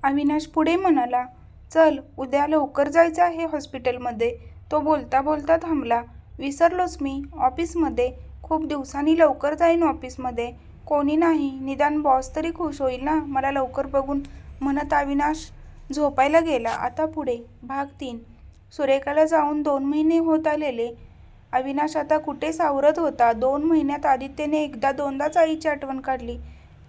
अविनाश पुढे म्हणाला, चल उद्या लवकर जायचं आहे हॉस्पिटलमध्ये. तो बोलता बोलता थांबला. विसरलोच मी ऑफिसमध्ये. खूप दिवसांनी लवकर जाईन ऑफिसमध्ये. कोणी नाही, निदान बॉस तरी खुश होईल ना मला लवकर बघून, म्हणत अविनाश झोपायला गेला. आता पुढे भाग 3. सुरेखाला जाऊन 2 महिने होत आलेले. अविनाश आता कुठे सावरत होता. 2 महिन्यात आदित्यने एकदा दोनदाच आईची आठवण काढली.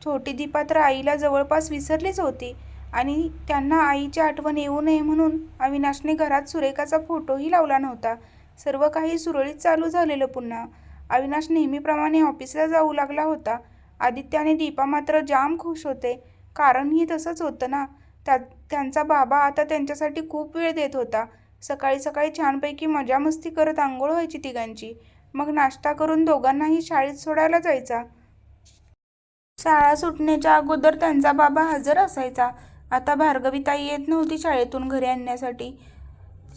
छोटी दीपा तर आईला जवळपास विसरलीच होती आणि त्यांना आईची आठवण येऊ नये म्हणून अविनाशने घरात सुरेखाचा फोटोही लावला नव्हता. सर्व काही सुरळीत चालू झालेलं पुन्हा. अविनाश नेहमीप्रमाणे ऑफिसला जाऊ लागला होता. आदित्य आणि दीपा मात्र जाम खुश होते. कारणही तसंच होतं ना, त्यांचा बाबा आता त्यांच्यासाठी खूप वेळ देत होता. सकाळी सकाळी छानपैकी मजा मस्ती करत आंघोळ व्हायची तिघांची. मग नाश्ता करून दोघांनाही शाळेत सोडायला जायचा. शाळा सुटण्याच्या अगोदर त्यांचा बाबा हजर असायचा. आता भार्गवीताई येत नव्हती शाळेतून घरी आणण्यासाठी.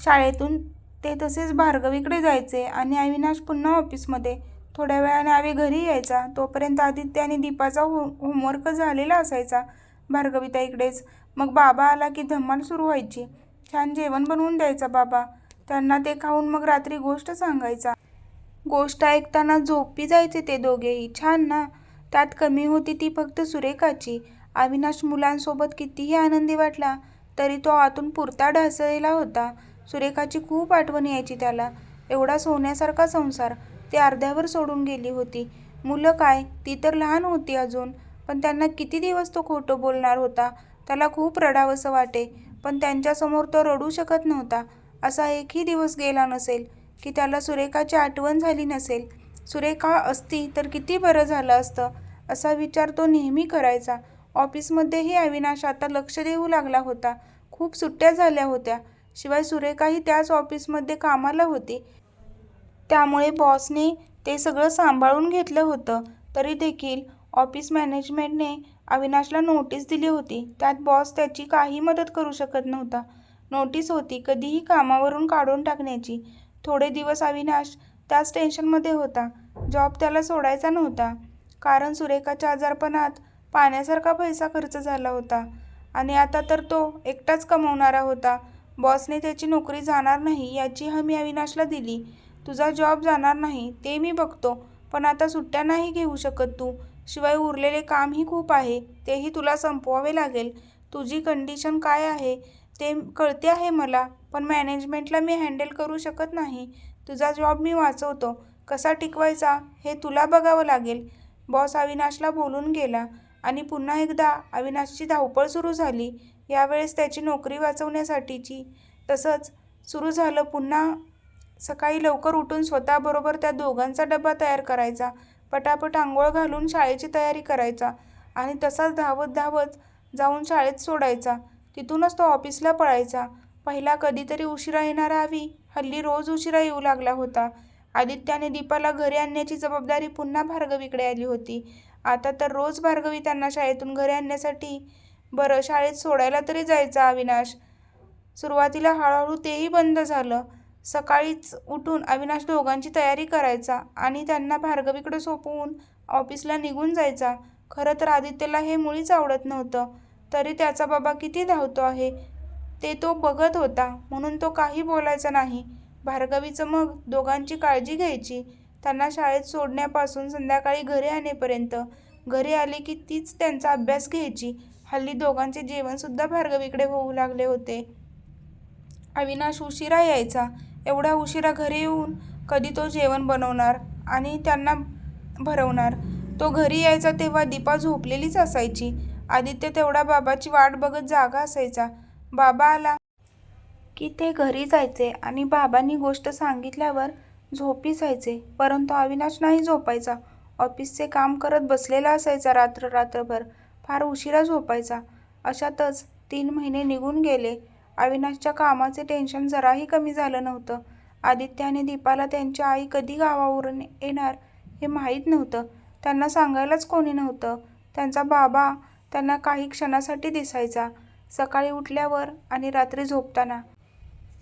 शाळेतून ते तसेच भार्गवीकडे जायचे आणि अविनाश पुन्हा ऑफिसमध्ये. थोड्या वेळाने आवी घरी यायचा. तोपर्यंत आदित्य आणि दीपाचा होमवर्क झालेला असायचा भार्गवीताईकडेच. मग बाबा आला की धमाल सुरू व्हायची. छान जेवण बनवून द्यायचा बाबा. त्यांना ते खाऊन मग रात्री गोष्ट सांगायचा. गोष्ट ऐकताना झोपी जायचे ते दोघेही. छान ना. त्यात कमी होती ती फक्त सुरेखाची. अविनाश मुलांसोबत कितीही आनंदी वाटला तरी तो आतून पुरता ढासळलेला होता. सुरेखाची खूप आठवण यायची त्याला. एवढा सोन्यासारखा संसार ती अर्ध्यावर सोडून गेली होती. मुलं काय, ती तर लहान होती अजून. पण त्यांना किती दिवस तो खोटं बोलणार होता. त्याला खूप रडावंसं वाटे, पण त्यांच्यासमोर तो रडू शकत नव्हता. असा एकही दिवस गेला नसेल की त्याला सुरेखाची आठवण झाली नसेल. सुरेखा असती तर किती बरं झालं असतं, असा विचार तो नेहमी करायचा. ऑफिसमध्येही अविनाश आता लक्ष देऊ लागला होता. खूप सुट्ट्या झाल्या होत्या. शिवाय सुरेखाही त्याच ऑफिसमध्ये कामाला होती. त्यामुळे बॉसने ते सगळं सांभाळून घेतलं होतं. तरी देखील ऑफिस मॅनेजमेंटने अविनाशला नोटीस दिली होती. त्यात बॉस त्याची काही मदत करू शकत नव्हता. नोटीस होती कधीही कामावरून काढून टाकण्याची. थोडे दिवस अविनाश त्याच टेन्शनमध्ये होता. जॉब त्याला सोडायचा नव्हता. कारण सुरेखाच्या आजारपणात पाण्यासारखा पैसा खर्च झाला होता आणि आता तर तो एकटाच कमावणारा होता. बॉसने त्याची नोकरी जाणार नाही याची हमी अविनाशला दिली. तुझा जॉब जाणार नाही ते मी बघतो, पण आता सुट्ट्या नाही घेऊ शकत तू. शिवाय उरलेले कामही खूप आहे, तेही तुला संपवावे लागेल. तुझी कंडिशन काय आहे ते कळते आहे मला, पण मॅनेजमेंटला मी हँडल करू शकत नाही. तुझा जॉब मी वाचवतो. कसा टिकवायचा हे तुला बघावं लागेल. बॉस अविनाशला बोलून गेला आणि पुन्हा एकदा अविनाशची धावपळ सुरू झाली. यावेळेस त्याची नोकरी वाचवण्यासाठीची. तसंच सुरू झालं पुन्हा. सकाळी लवकर उठून स्वतःबरोबर त्या दोघांचा डबा तयार करायचा. पटापट आंघोळ घालून शाळेची तयारी करायचा आणि तसाच धावत धावत जाऊन शाळेत सोडायचा. तिथूनच तो ऑफिसला पळायचा. पहिला कधीतरी उशिरा येणारा अवी हल्ली रोज उशिरा येऊ लागला होता. आदित्य आणि दीपाला घरी आणण्याची जबाबदारी पुन्हा भार्गवीकडे आली होती. आता तर रोज भार्गवी त्यांना शाळेतून घरी आणण्यासाठी, बरं शाळेत सोडायला तरी जायचा अविनाश. सुरुवातीला हळूहळू तेही बंद झालं. सकाळीच उठून अविनाश दोघांची तयारी करायचा आणि त्यांना भार्गवीकडे सोपवून ऑफिसला निघून जायचा. खरं तर आदित्यला हे मुळीच आवडत नव्हतं. तरी त्याचा बाबा किती धावतो आहे ते तो बघत होता, म्हणून तो काही बोलायचा नाही. भार्गवीचं मग दोघांची काळजी घ्यायची. त्यांना शाळेत सोडण्यापासून संध्याकाळी घरी आणेपर्यंत. घरी आले की तीच त्यांचा अभ्यास घ्यायची. हल्ली दोघांचे जेवणसुद्धा भार्गवीकडे होऊ लागले होते. अविनाश उशिरा यायचा. एवढ्या उशिरा घरी येऊन कधी तो जेवण बनवणार आणि त्यांना भरवणार. तो घरी यायचा तेव्हा दीपा झोपलेलीच असायची. आदित्य तेवढा बाबाची वाट बघत जागा असायचा. बाबा आला की ते घरी जायचे आणि बाबांनी गोष्ट सांगितल्यावर झोपी जायचे. परंतु अविनाश नाही झोपायचा. ऑफिसचे काम करत बसलेला असायचा रात्रभर. फार उशिरा झोपायचा. अशातच 3 महिने निघून गेले. अविनाशच्या कामाचे टेन्शन जराही कमी झालं नव्हतं. आदित्य आणि दीपाला त्यांची आई कधी गावावरून येणार हे माहीत नव्हतं. त्यांना सांगायलाच कोणी नव्हतं. त्यांचा बाबा त्यांना काही क्षणासाठी दिसायचा, सकाळी उठल्यावर आणि रात्री झोपताना.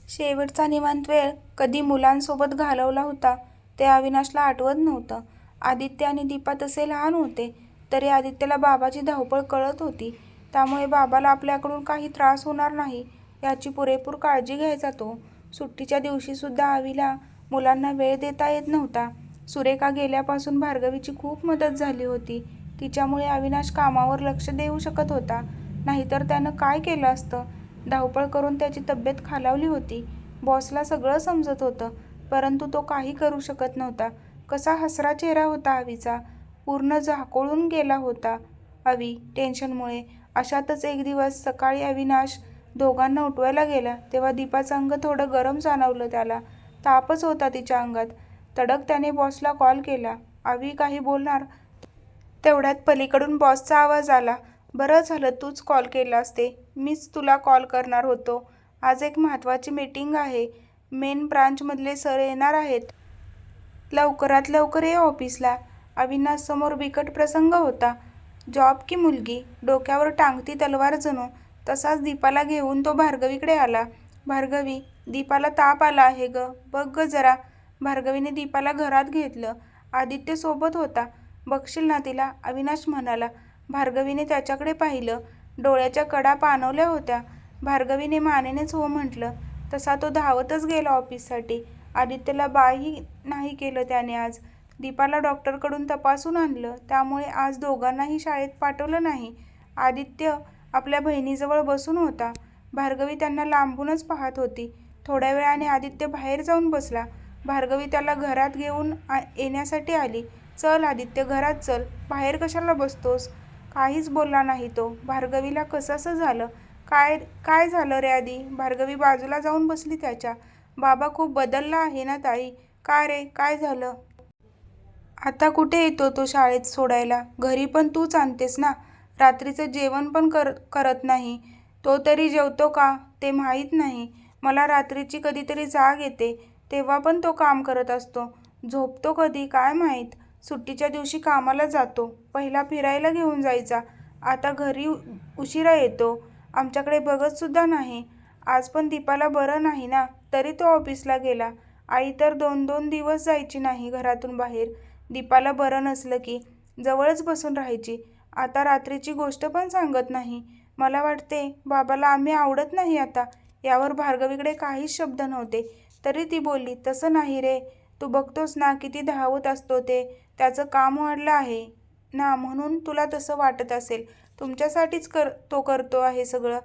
शेवटचा निवांत वेळ कधी मुलांसोबत घालवला होता ते अविनाशला आठवत नव्हतं. आदित्य आणि दीपा तसे लहान होते, तरी आदित्यला बाबाची धावपळ कळत होती. त्यामुळे बाबाला आपल्याकडून काही त्रास होणार नाही याची पुरेपूर काळजी घ्यायचा तो. सुट्टीच्या दिवशीसुद्धा आवीला मुलांना वेळ देता येत नव्हता. सुरेखा गेल्यापासून भार्गवीची खूप मदत झाली होती. तिच्यामुळे अविनाश कामावर लक्ष देऊ शकत होता. नाहीतर त्यानं काय केलं असतं. धावपळ करून त्याची तब्येत खालावली होती. बॉसला सगळं समजत होतं, परंतु तो काही करू शकत नव्हता. कसा हसरा चेहरा होता आवीचा, पूर्ण झाकोळून गेला होता आवी टेन्शनमुळे. अशातच एक दिवस सकाळी अविनाश दोघांना उठवायला गेला तेव्हा दीपाचं अंग थोडं गरम जाणवलं त्याला. तापच होता तिच्या अंगात. तडक त्याने बॉसला कॉल केला. आवी काही बोलणार तेवढ्यात पलीकडून बॉसचा आवाज आला. बरं झालं तूच कॉल केलास ते. मीच तुला कॉल करणार होतो. आज एक महत्त्वाची मीटिंग आहे. मेन ब्रांचमधले सर येणार आहेत. लवकरात लवकर ये ऑफिसला. अविनाशसमोर बिकट प्रसंग होता. जॉब की मुलगी, डोक्यावर टांगती तलवार जणू. तसाच दीपाला घेऊन तो भार्गवीकडे आला. भार्गवी, दीपाला ताप आला आहे ग, बघ ग जरा. भार्गवीने दीपाला घरात घेतलं. आदित्य सोबत होता. बघशील ना तिला, अविनाश म्हणाला. भार्गवीने त्याच्याकडे पाहिलं. डोळ्याच्या कडा पाणवल्या होत्या. भार्गवीने मानेनेच हो म्हटलं. तसा तो धावतच गेला ऑफिससाठी. आदित्यला बाही नाही केलं त्याने आज. दीपाला डॉक्टरकडून तपासून आणलं, त्यामुळे आज दोघांनाही शाळेत पाठवलं नाही. आदित्य आपल्या बहिणीजवळ बसून होता. भार्गवी त्यांना लांबूनच पाहत होती. थोड्या वेळाने आदित्य बाहेर जाऊन बसला. भार्गवी त्याला घरात घेऊन येण्यासाठी आली. चल आदित्य, घरात चल, बाहेर कशाला बसतोस. काहीच बोलला नाही तो. भार्गवीला कसंसं झालं. काय काय झालं रे आधी. भार्गवी बाजूला जाऊन बसली त्याच्या. बाबा खूप बदलला आहे ना ताई. का रे, काय झालं. आता कुठे येतो तो शाळेत सोडायला. घरी पण तूच आणतेस ना. रात्रीचं जेवण पण करत नाही. तो तरी जेवतो का ते माहीत नाही. मला रात्रीची कधीतरी जाग येते, तेव्हा पण तो काम करत असतो. झोपतो कधी काय माहीत. सुट्टीच्या दिवशी कामाला जातो. पहिला फिरायला घेऊन जायचा, आता घरी उशिरा येतो. आमच्याकडे बघतसुद्धा नाही. आज पण दीपाला बरं नाही ना, तरी तो ऑफिसला गेला. आई तर 2-2 दिवस जायची नाही घरातून बाहेर. दीपाला बरं नसलं की जवळच बसून राहायची. आता रात्रीची गोष्ट पण सांगत नाही. मला वाटते बाबाला आम्ही आवडत नाही आता. यावर भार्गवीकडे काहीच शब्द नव्हते. तरी ती बोलली, तसं नाही रे. तू बघतोस ना किती धावत असतो ते. त्याचं काम वाढलं आहे ना, म्हणून तुला तसं वाटत असेल. तुमच्यासाठीच तो करतो आहे सगळं.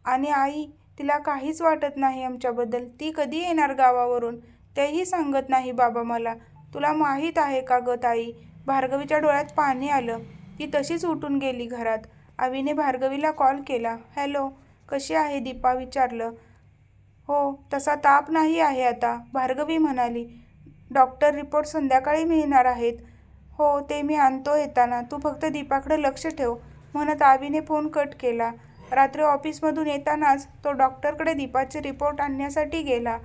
आणि आई, तिला काहीच वाटत नाही आमच्याबद्दल. ती कधी येणार गावावरून तेही सांगत नाही बाबा मला. तुला माहीत आहे का ग ताई. भार्गवीच्या डोळ्यात पाणी आलं. ती तशीच उठून गेली घरात. आवीने भार्गवीला कॉल केला. हॅलो, कशी आहे दीपा विचारलं. हो, तसा ताप नाही आहे आता, भार्गवी म्हणाली. डॉक्टर रिपोर्ट संध्याकाळी मिळणार आहेत. हो, ते मी आणतो येताना. तू फक्त दीपाकडे लक्ष ठेव, म्हणत आवीने फोन कट केला. रात्री ऑफिसमधून येतानाच तो डॉक्टरकडे दीपाचे रिपोर्ट आणण्यासाठी गेला.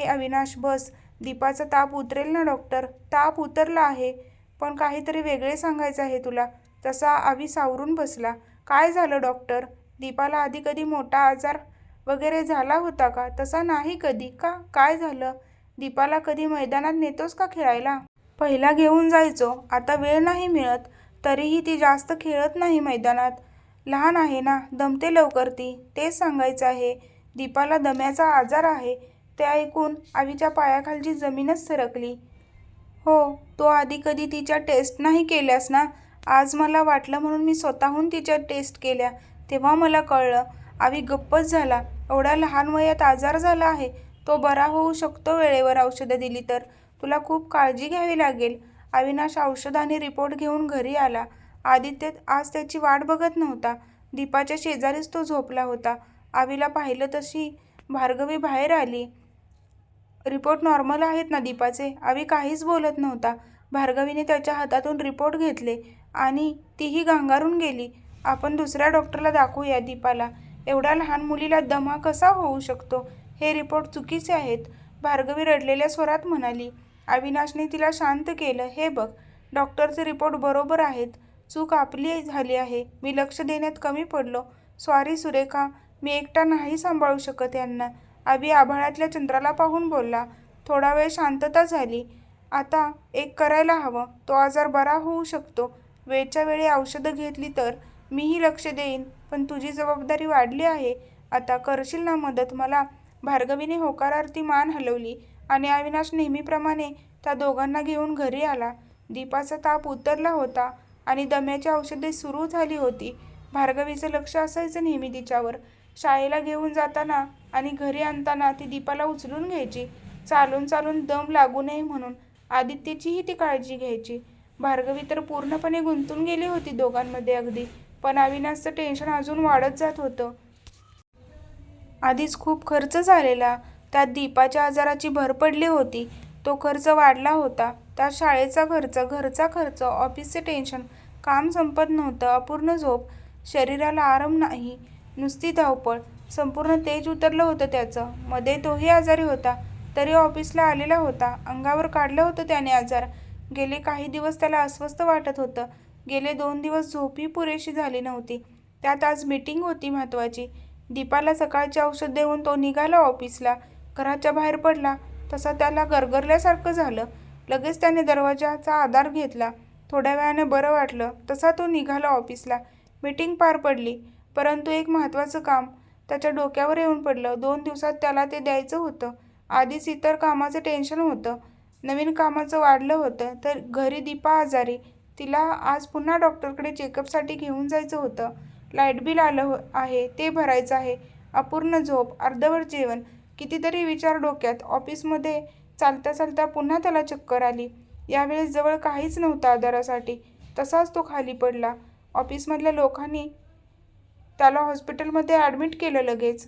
अविनाश बस. दीपाचा ताप उतरेल ना डॉक्टर. ताप उतरला आहे, पण काहीतरी वेगळे सांगायचं आहे तुला. तसा आवी सावरून बसला. काय झालं डॉक्टर. दीपाला आधी कधी मोठा आजार वगैरे झाला होता का. तसा नाही कधी का. काय झालं. दीपाला कधी मैदानात नेतोस का खेळायला. पहिला घेऊन जायचो, आता वेळ नाही मिळत. तरीही ती जास्त खेळत नाही मैदानात. लहान आहे ना, दमते लवकर ती. तेच सांगायचं आहे. दीपाला दम्याचा आजार आहे. ते ऐकून आवीच्या पायाखालची जमीनच सरकली. हो, तो आधी कधी तिच्या टेस्ट नाही केल्यास ना. आज मला वाटलं म्हणून मी स्वतःहून तिच्या टेस्ट केल्या, तेव्हा मला कळलं. आवी गप्पच झाला. एवढ्या लहान वयात आजार झाला आहे. तो बरा होऊ शकतो वेळेवर औषधं दिली तर. तुला खूप काळजी घ्यावी लागेल. अविनाश औषध आणि रिपोर्ट घेऊन घरी आला. आदित्य आज त्याची वाट बघत नव्हता. दीपाच्या शेजारीच तो झोपला होता. आवीला पाहिलं तशी भार्गवी बाहेर आली. रिपोर्ट नॉर्मल आहेत ना दीपाचे. आवी काहीच बोलत नव्हता. भार्गवीने त्याच्या हातातून रिपोर्ट घेतले आणि तीही गांगारून गेली. आपण दुसऱ्या डॉक्टरला दाखवूया दीपाला. एवढ्या लहान मुलीला दमा कसा होऊ शकतो. हे रिपोर्ट चुकीचे आहेत, भार्गवी रडलेल्या स्वरात म्हणाली. अविनाशने तिला शांत केलं. हे बघ, डॉक्टरचे रिपोर्ट बरोबर आहेत. चूक आपली झाली आहे. मी लक्ष देण्यात कमी पडलो. सॉरी सुरेखा, मी एकटा नाही सांभाळू शकत यांना. आवी आभाळातल्या चंद्राला पाहून बोलला. थोडा वेळ शांतता झाली. आता एक करायला हवं. तो आजार बरा होऊ शकतो. वेळच्या वेळी औषधं घेतली तर. मीही लक्ष देईन. पण तुझी जबाबदारी वाढली आहे. आता करशील ना मदत मला? भार्गवीने होकारार्थी मान हलवली आणि अविनाश नेहमीप्रमाणे त्या दोघांना घेऊन घरी आला. दीपाचा ताप उतरला होता आणि दम्याची औषधे सुरू झाली होती. भार्गवीचं लक्ष असायचं नेहमी तिच्यावर. शाळेला घेऊन जाताना आणि घरी आणताना ती दीपाला उचलून घ्यायची. चालून चालून दम लागू नये म्हणून आदित्यचीही ती काळजी घ्यायची. भार्गवी तर पूर्णपणे गुंतून गेली होती दोघांमध्ये अगदी. पण अविनाशचं टेन्शन अजून वाढत जात होतं. आधीच खूप खर्च झालेला, त्यात दीपाच्या आजाराची भर पडली होती. तो खर्च वाढला होता. त्यात शाळेचा खर्च, घरचा खर्च, ऑफिसचे टेन्शन, काम संपत नव्हतं, अपूर्ण झोप, शरीराला आराम नाही, नुसती धावपळ. संपूर्ण तेज उतरलं होतं त्याचं. मध्ये तोही आजारी होता, तरी ऑफिसला आलेला होता. अंगावर काढलं होतं त्याने आजार. गेले काही दिवस त्याला अस्वस्थ वाटत होतं. गेले 2 दिवस झोपही पुरेशी झाली नव्हती. त्यात आज मीटिंग होती महत्त्वाची. दीपाला सकाळचे औषध देऊन तो निघाला ऑफिसला. घराच्या बाहेर पडला तसा त्याला गरगरल्यासारखं झालं. लगेच त्याने दरवाजाचा आधार घेतला. थोड्या वेळाने बरं वाटलं तसा तो निघाला ऑफिसला. मीटिंग पार पडली, परंतु एक महत्त्वाचं काम त्याच्या डोक्यावर येऊन पडलं. 2 दिवसात त्याला ते द्यायचं होतं. आधीच इतर कामाचं टेन्शन होतं, नवीन कामाचं वाढलं होतं, तर घरी दीपा आजारी. तिला आज पुन्हा डॉक्टरकडे चेकअपसाठी घेऊन जायचं होतं. लाईट बिल आलं आहे ते भरायचं आहे. अपूर्ण झोप, अर्धवट जेवण, कितीतरी विचार डोक्यात. ऑफिसमध्ये चालता चालता पुन्हा त्याला चक्कर आली. यावेळेस जवळ काहीच नव्हतं आधारासाठी. तसाच तो खाली पडला. ऑफिसमधल्या लोकांनी त्याला हॉस्पिटलमध्ये ॲडमिट केलं लगेच.